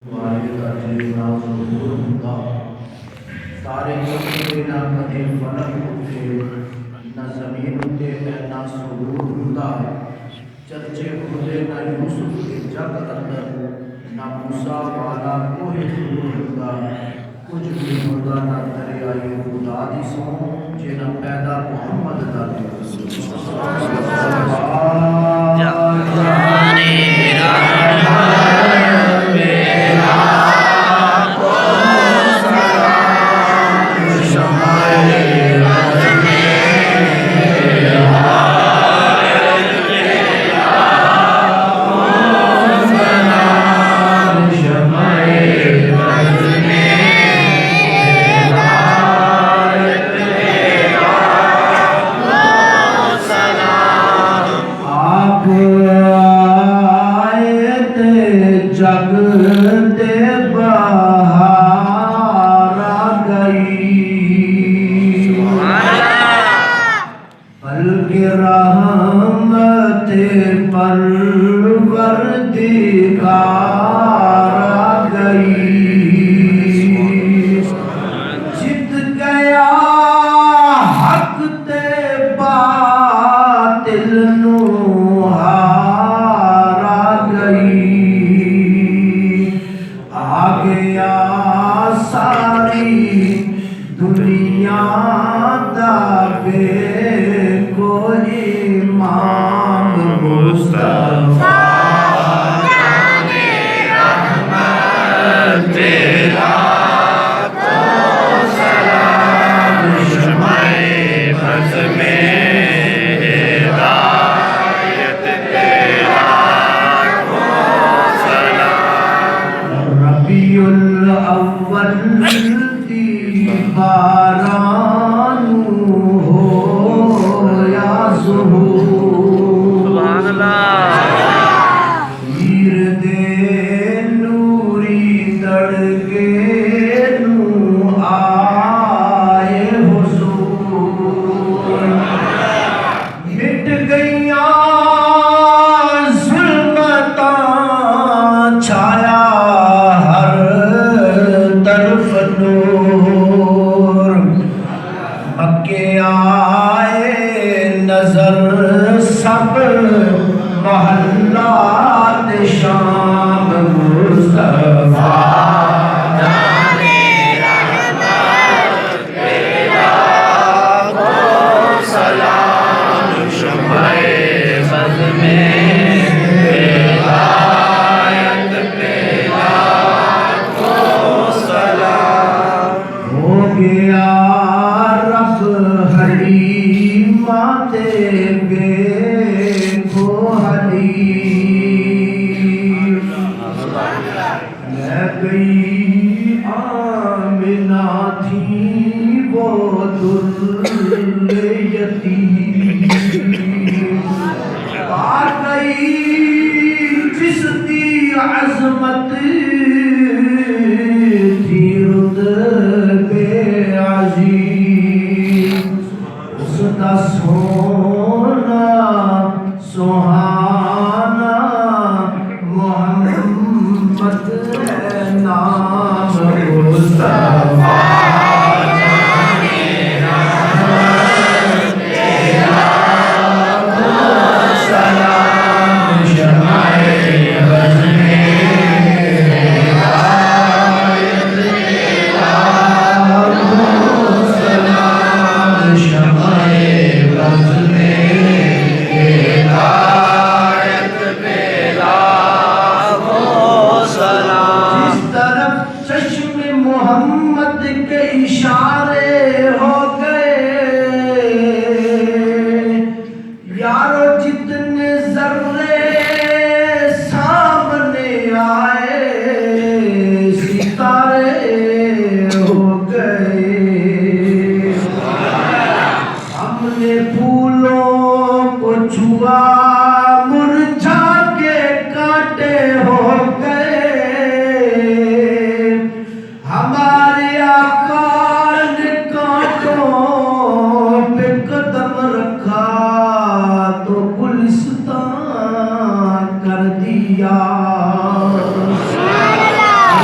سارے نہ کدے فلک اٹھے نہ زمین اٹھے نہ سرور ہوندا چرچے کھلے نہ یوسف کے جگ اندر نہ موسیٰ والا کوہ طور ہوندا کچھ بھی ہوندا نہ دریائی خدا دی سو جے نہ پیدا محمد دا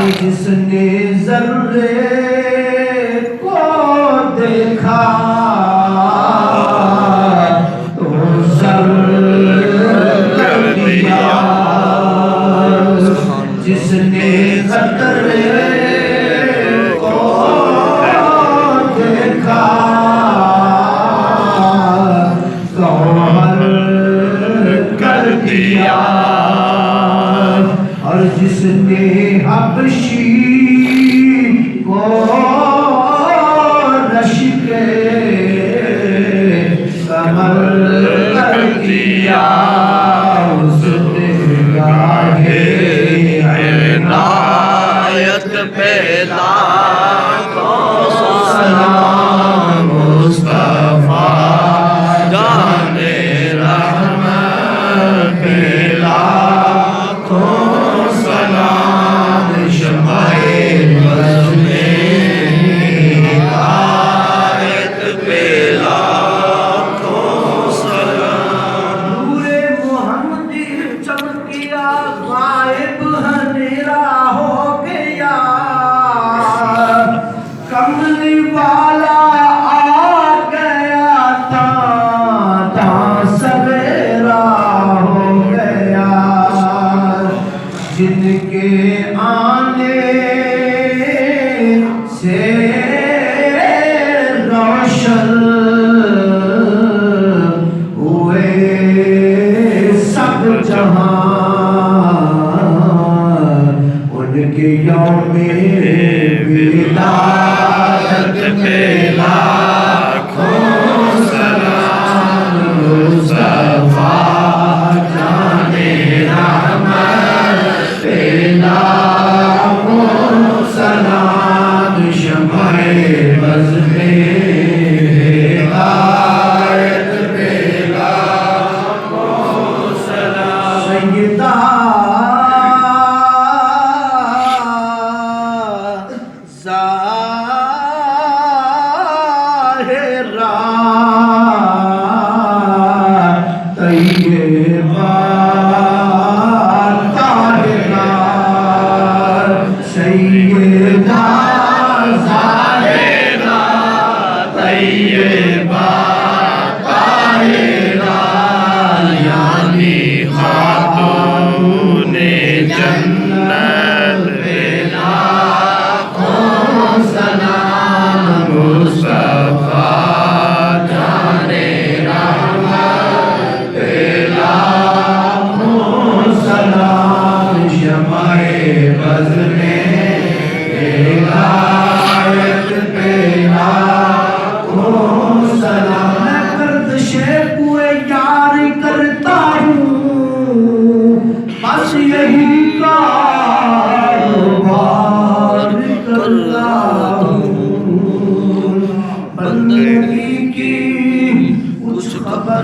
جس نے ذرے کو دیکھا تو سر کر دیا، جس نے ذرے کو دیکھا گوہر کر دیا، اور جس نے حبشی کو رش کے کمر کر دیا، اس نے گاہے عنایت پہ لاکھوں سلام، مصطفیٰ جان رحمت پہ لاکھوں سلام، شمع بز میں ہدایت پہ لاکھوں سلام، نور محمدی چمکیا غائب اندھیرا ہو گیا، کملی والا آ گیا تھا سویرا ہو گیا، جن کے آنے سے روشن ہوئے سب جہاں، ان کے یوم ولادت پہ لاکھوں سلام، مصطفیٰ جان رحمت پہ لاکھوں سلام، شمع بز میں ہدایت پہ لاکھوں سلام، سیدہ ظاہرہ طیبہ طاہرہ، سیدہ ظاہرہ طیبہ طاہرہ، یعنی خاتون جنت پہ لاکھوں سلام، مصطفیٰ جان رحمت پہ لاکھوں سلام، شمع بز میں ہدایت پہ لاکھوں سلام، میں گردش کوئے یار کرتا ہوں، بس یہی کاروبار کرتا ہوں، بندگی کی کچھ خبر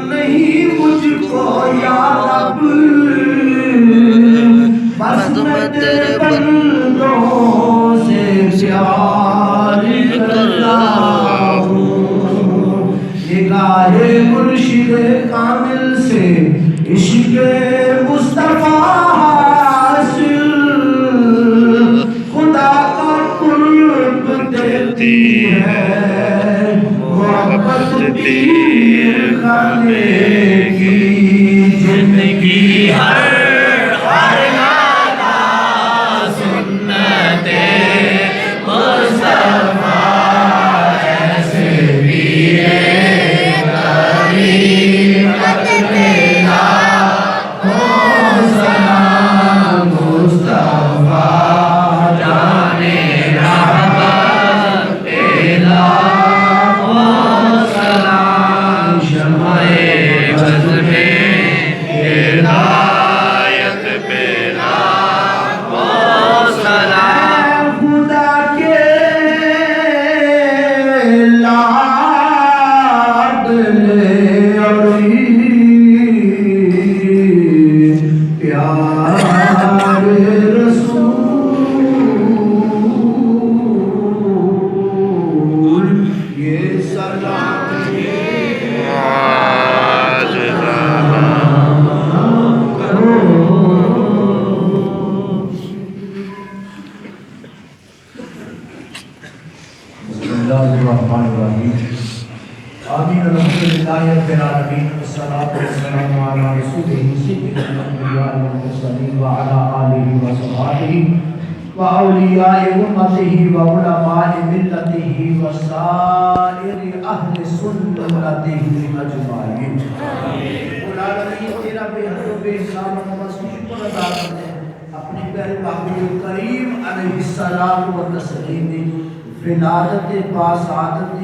نہیں مجھ کو یا رب، بس میں تیرے بندوں سے پیار کرتا ہوں، نگاہ مرشد کامل سے عشق مصطفیٰ حاصل، خدا کا قرب دیتی ہے محبت پیر خانے کی، جن کی ہر نادا سنت مصطفیٰ، ایسے پیر طریقت پہ لاکھوں سلام، مصطفیٰ جان رحمت پہ لاکھوں سلام، شمع بز میں ہدایت الله الرحمن الرحيم آمين الحمد لله رب العالمين والصلاة والسلام على رسوله سيدنا الأنبياء والمرسلين وعلى آله وصحبه وأولياء أمته وعلماء ملته وسائر أهل سنته أجمعين. العالمین تیرا بے حد و بے حساب شکر ادا کرتے ہیں اپنے پیارے محبوب کریم علیہ السلام و تسلیم دی ولادت باسعادت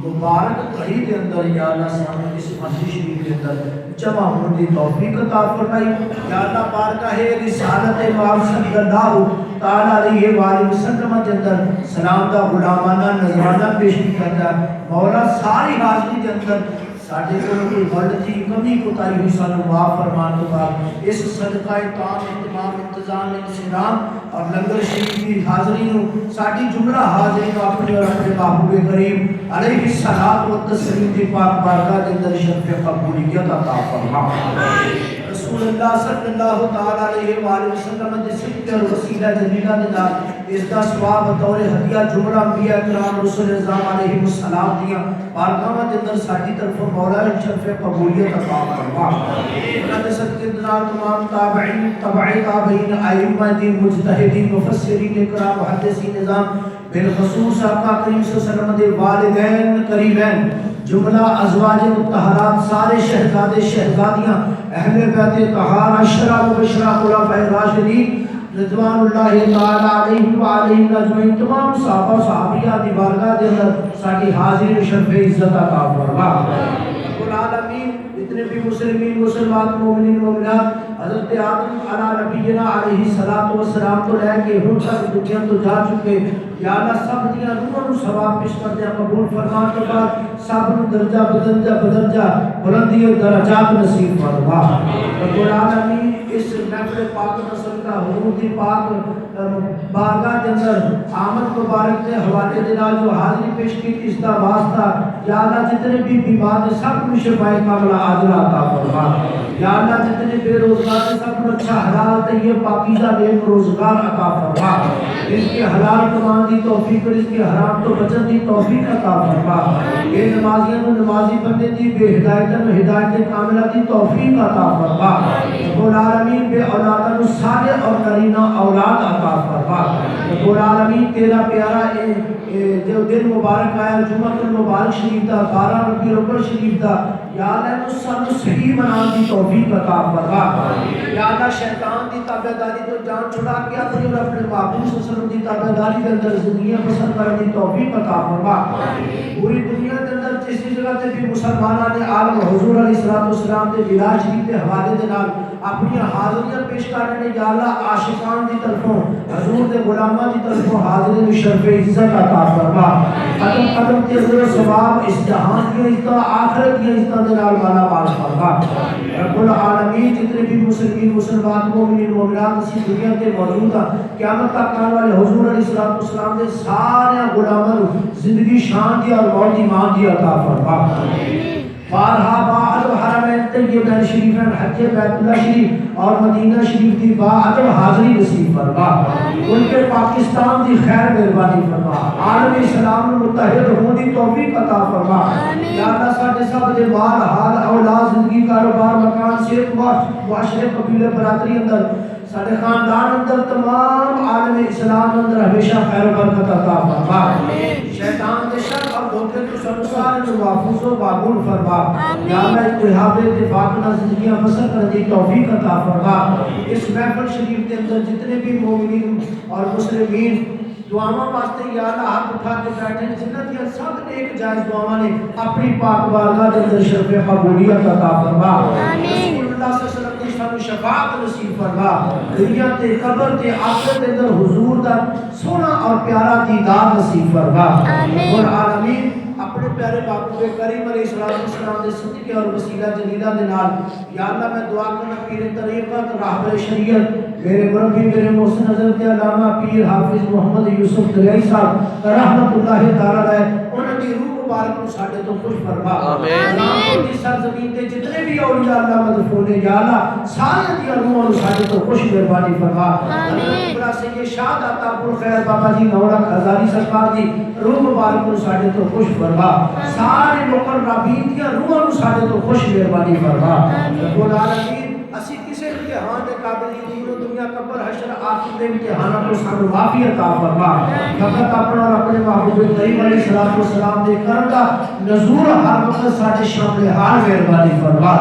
مبارک گھڑی کے اندر یا اللہ سامنے اس مسجد شریف کے اندر جمع ہونے کی توفیق عطا فرمائی. یا اللہ بارگاہ رسالت امام صلی اللہ تعالی علیہ وآلہ وسلم کے اندر سلام دا غلامانہ نذرانہ پیش کرتا ہے. مولا ساری حاضری کے اندر ساڑھے کو کوئی غلطی کمی کوتاہی ہوئی سانو معاف فرمان تو بعد اس صدقہ تام اہتمام انتظام انسلام اور لنگر شریف کی حاضری ہوں ساڑھی جملہ حاضری کو اپنے اور اپنے محبوب کریم علیہ السلام و تسلیم کی پاک بارگاہ کے اندر شرف قبولیت عطا فرما. رسول اللہ صلی اللہ تعالی علیہ وآلہ وسلم کے صدق اور وسیلہ جلیلہ ندا اس دا ثواب بطور ہدیہ جملہ انبیاء کرام رسول اعظام علیہ السلام دیا بارگاہ کے اندر ساڑھی طرف مولا شرف قبولیت عطا فرما. اللہ کے صدقے دنار تمام تابعین تبعی تابعین ائمہ دین مجتہدین مفسرین کرام محدثین نظام بالخصوص آقا کریم صلی اللہ علیہ وسلم دے والدین قریبین جملہ ازواج مطہرات سارے شہزادے شہزادیاں اہل بیت طہارہ اشرا مبشرہ خلفائے راشدین رضوان اللہ تعالی علیہ وآلہ اجمعین تمام صحابہ صحابیہ دی بارگاہ دے اندر ساری حاضرین شرف عزت عطا فرما. رب العالمین جتنے بھی مسلمین مسلمات مومنین مومنات حضرت آدم علی نبینا علیہ السلام تو لے کے ہم تک دنیا تو جا چکے یا اللہ سب دیا روحوں ثواب پیش کر دیا قبول فرما کے بعد سب درجہ بدرجہ بلندی اور درجات نصیب فرما. رب العالمین اس محفل پاک نصر کا حضور دی پاک بارگاہ کے اندر آمد مبارک کے حوالے دلال جو حاضری پیش کی اس کا واسطہ یا اللہ جتنے بھی بیمار سب کو شفا کاملہ عاجلہ عطا فرما. یا اللہ جتنے بے روزگار سب کو اچھا حلال طیب پاکیزہ نیک روزگار عطا فرما. اس کے حلال کمان دی توفیق اور اس کے حرام تو بچن دی توفیق عطا فرما. یہ نمازیاں و نمازی بندے دی بے ہدایتن و ہدایت کاملہ دی توفیق عطا فرما. رب العالمین بے اولادن سارے اور نرینہ اولاد عطا فرما. رب العالمین تیرا پیارا جو دن مبارک آیا جمعہ المبارک شریف دا 12 ربیع الاول شریف دا یا اللہ اس سال صحیح بنان دی توفیق عطا فرما. یا اللہ شیطان دی تابعداری تو جان چھڑا کے اپنی اور اپنے محبوب صلی اللہ علیہ وسلم دی تابعداری کے اندر زندگیاں پسند کرنے دی توفیق عطا فرما. پوری دنیا کے اندر جس جگہ تے بھی مسلمانوں نے عالم حضور علیہ السلام دے ولاد شریف کے حوالے دے نال اپنی حاضریاں پیش کرنے نے یا اللہ عاشقان دی طرفوں حضور دے غلاماں دی طرفوں حاضرین شرف عزت عطا فرما. قدم قدم تے اجر و ثواب اس جہان کی عزت آخرت کی عزت دے نال مالا مال فرما. رب العالمین جتنے بھی مسلمین مسلمات مومنین مومنات اسی دنیا کے موجود ہیں قیامت تک آنے والے حضور علیہ السلام دے سارے غلاماں زندگی شان دی اور موت ایمان دی عطا فرما. بارہا باعد حرمین طیبین شریفین حج بیت اللہ شریف اور مدینہ شریف دی باعد حاضری نصیب فرما. ان کے پاکستان دی خیر مہربانی فرما. عالم اسلام متحد ہونے دی توفیق عطا فرما. یا اللہ ساڈے سب دے مال حال اولاد زندگی کاروبار مکان صحت معاشرے قبیلے برادری اندر ساڈے خاندان اندر تمام عالم اسلام اندر ہمیشہ خیر و برکت عطا فرما. شیطان دے شر اور دھوکے تو سنسار جو محفوظ و معقول فرما. یا اللہ اتحاد اتفاقنا زندگیاں بسر کرنے دی توفیق عطا فرما. اس محفل شریف کے اندر جتنے بھی مومنین اور مسلمین دعاواں واسطے یا اللہ ہاتھ اٹھا کے بیٹھے جنت یا سب نیک جائز دعاواں نے اپنی پاک بارگاہ کے اندر شرف قبولیت عطا فرما. رسول اللہ صلی اللہ علیہ وسلم کی سانو شفاعت نصیب فرما. دنیا تے قبر تے آخرت کے اندر حضور دا سونا اور پیارا دیدار نصیب فرما. اور عالمین اپنے پیارے محبوب کریم علیہ السلام دے صدقے اور وسیلہ جلیلہ دے نال یا اللہ میں دعا کرنا پیر طریقت راہبر شریعت میرے مربی میرے محسن حضرت علامہ پیر حافظ محمد یوسف دریائی صاحب رحمت اللہ تعالی علیہ انہوں کی روح مبارک کو ساڈے تو خوش فرما آمین۔ اللہ دی سرزمین تے جتنے بھی اولیاء اللہ مدفون ہیں یا اللہ سارے دی روحوں کو ساڈے تو خوش مہربانی فرما آمین۔ بڑا سید شاہ داتا خیر بابا جی نورک ہزاری سرکار دی روح مبارک کو ساڈے تو خوش فرما سارے لوکل رابین دی روحوں کو ساڈے تو خوش مہربانی فرما رب العالمین اسی کسے امتحان دے قابل نہیں دنیا قبر حشر آخر دے امتحانات کو سانو معافی عطا فرما فقط اپنا اور اپنے محبوب کریم علیہ الصلوۃ والسلام دے کرم دا نزول ہر وقت ساڈے شامل حال مہربانی فرما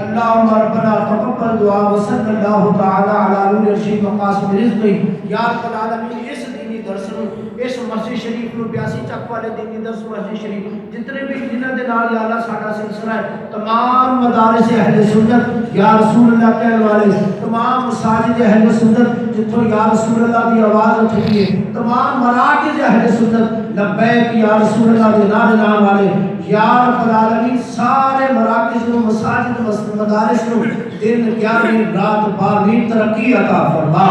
اللهم ربنا تقبل دعا وصلی اللہ تعالی علی نور الرشید مقاصد رزقی یا رب العالمین اس دینی درس اس مسجد شریف نو بیاسی چک والے دینی درس مسجد شریف جتنے بھی جنہاں دے نال یا اللہ ساڈا سلسلہ ہے تمام مدارس اہل سنت یا رسول اللہ کہنے والے تمام مساجد اہل سنت جتوں یا رسول اللہ دی آواز اٹھتی ہے تمام مراکز اہل سنت لبیک یا رسول اللہ دے نام والے یا رب العالمین سارے مراکز و مساجد مدارس کو دن 11 رات 12 ترقی عطا فرما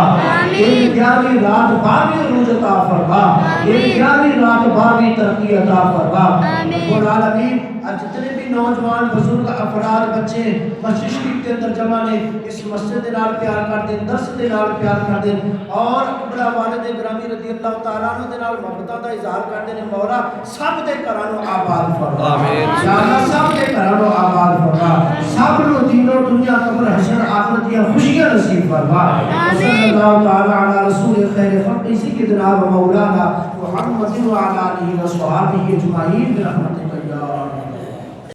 دن 11 رات 12 عروج عطا فرما دن 11 رات 12 ترقی عطا فرما رب العالمین جتنے بھی نوجوان بزرگ افراد بچے مسجد شریف کے اندر جمع نے اس مسجد دے نال پیار کر دیں درس دے نال پیار کر دیں اور بڑا والد گرامی رضی اللہ تعالیٰ عنہ دے نال محبتاں دا اظہار کر دیں مولا سب دے گھراں نو آباد فرما آمین یا اللہ سب دے گھراں نو آباد فرما سب نو دین و دنیا قبر حشر آخرت دی خوشیاں نصیب فرما صلی اللہ تعالی علی رسول خیر خلق اسی کے جناب مولانا محمد و علی آلہ و صحابہ اجمعین برحمتہ